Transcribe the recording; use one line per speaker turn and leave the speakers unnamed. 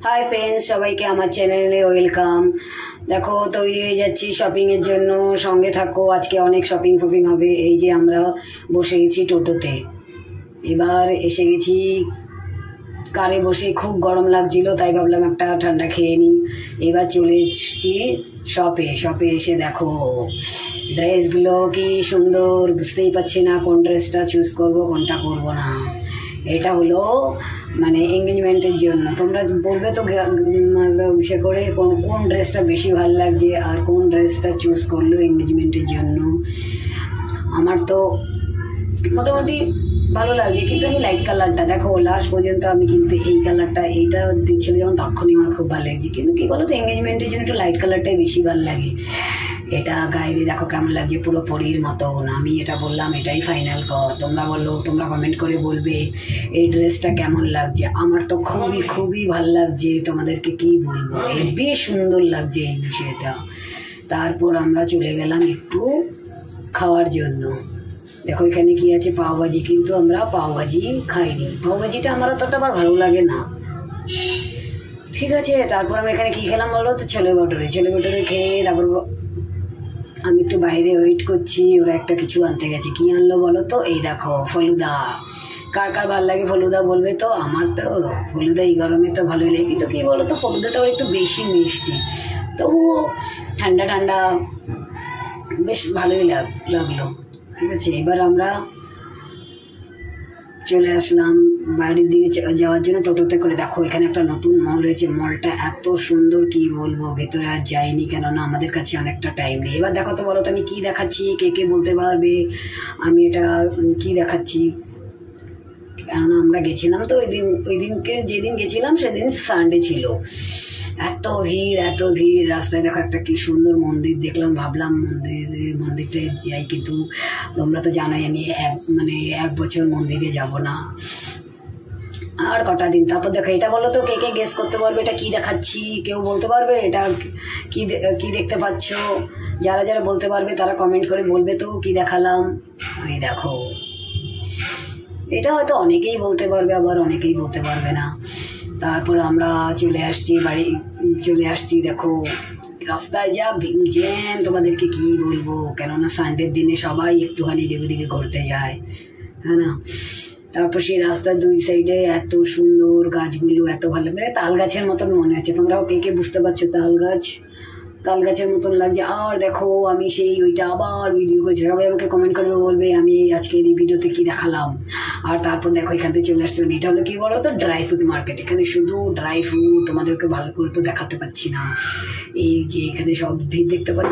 Hi friends সবাইকে আমার চ্যানেলে ওয়েলকাম। দেখো তৈরি হয়ে যাচ্ছি শপিং এর জন্য, সঙ্গে থাকো। আজকে অনেক শপিং হবে। এই যে আমরা বসে গেছি টোটোতে, এবার এসে গেছি কারে বসে, খুব গরম লাগছিল তাই ভাবলাম একটা ঠান্ডা খেয়ে নিই। এবার চলে এসেছি শপে এসে দেখো ড্রেসগুলো কি সুন্দর, বুঝতেই পারছি না কোন ড্রেসটা চুজ করব কোনটা করব না। এটা হলো মানে এঙ্গেজমেন্টের জন্য। তোমরা বলবে তো সে করে কোন ড্রেসটা বেশি ভালো লাগছে আর কোন ড্রেসটা চুজ করলো এঙ্গেজমেন্টের জন্য। আমার তো মোটামুটি ভালো লাগছে, কিন্তু আমি লাইট কালারটা দেখো লাস্ট পর্যন্ত আমি কিন্তু এই কালারটা এইটা দিচ্ছিল যখন তখনই আমার খুব ভালো লাগছে, কিন্তু কী বলো তো এঙ্গেজমেন্টের জন্য একটু লাইট কালারটাই বেশি ভালো লাগে। এটা গায়ে দিয়ে দেখো কেমন লাগছে, পুরো পরীর মতন। আমি এটা বললাম এটাই ফাইনাল কর। তোমরা বললো, তোমরা কমেন্ট করে বলবে এই ড্রেসটা কেমন লাগছে। আমার তো খুবই খুবই ভালো লাগছে, তোমাদেরকে কি বলবো, বেশ সুন্দর লাগছে এই বিষয়টা। তারপর আমরা চলে গেলাম একটু খাওয়ার জন্য। দেখো এখানে কি আছে, পাওভাজি, কিন্তু আমরা পাওভাজি খাইনি। পাওভাজিটা আমার অতটা আবার ভালো লাগে না, ঠিক আছে। তারপর আমরা এখানে কি খেলাম বলো তো, ছোলে ভটোরে খেয়ে তারপর আমি একটু বাইরে ওয়েট করছি, ওরা একটা কিছু আনতে গেছে। কি আনলো বলো তো, এই দেখো ফলুদা। কার কার ভালো লাগে ফলুদা বলবে তো। আমার তো ফলুদা এই গরমে তো ভালোই লাগে, কিন্তু কী বলো তো ফলুদাটাও একটু বেশি মিষ্টি, তবুও ঠান্ডা ঠান্ডা বেশ ভালোই লাগলো, ঠিক আছে। এবার আমরা চলে আসলাম বাড়ির দিকে যাওয়ার জন্য টোটোতে করে। দেখো এখানে একটা নতুন মল হয়েছে, মলটা এত সুন্দর কি বলবো, ভেতরে আর যাইনি কেননা আমাদের কাছে অনেকটা টাইম নেই। এবার দেখো তো বলো তো আমি কী দেখাচ্ছি, কে বলতে পারবে আমি এটা কি দেখাচ্ছি। কেননা আমরা গেছিলাম তো ওই দিনকে, যেদিন গেছিলাম সেদিন সানডে ছিল। এত ভিড় রাস্তায়। দেখো একটা কি সুন্দর মন্দির দেখলাম, ভাবলাম মন্দিরটায় যাই, কিন্তু তোমরা তো জানোই আমি এক বছর মন্দিরে যাব না, আর কটা দিন। তারপর দেখো এটা বলো তো কে গেস করতে পারবে এটা কি দেখাচ্ছি, কেউ বলতে পারবে এটা কি দেখতে পাচ্ছ। যারা বলতে পারবে তারা কমেন্ট করে বলবে তো কি দেখালাম। এই দেখো এটা হয়তো অনেকেই বলতে পারবে, আবার অনেকেই বলতে পারবে না। তারপর আমরা চলে আসছি দেখো রাস্তায় যা জ্যাম, তোমাদেরকে কি বলবো, কেননা সানডের দিনে সবাই একটুখানি এদিক ওদিকে ঘুরতে যায়, হ্যাঁ না। তারপর সেই রাস্তার দুই সাইডে এত সুন্দর গাছগুলো, এত ভালো, মানে তাল গাছের মতন মনে হচ্ছে। তোমরাও কে বুঝতে পারছো তাল গাছের মতন লাগছে। আর দেখো আমি ওইটা আবার ভিডিও করেছি, সবাই আমাকে কমেন্ট করবে, বলবে আমি আজকে এই ভিডিওতে কি দেখালাম। আর তারপর দেখো এখান থেকে চলে আসছিলাম, এটা হলো কি বলো তো ড্রাই ফ্রুট মার্কেট। এখানে শুধু ড্রাই ফ্রুট, তোমাদেরকে ভালো করে তো দেখাতে পাচ্ছি না। এই যে এখানে সব ভিড় দেখতে পাচ্ছি।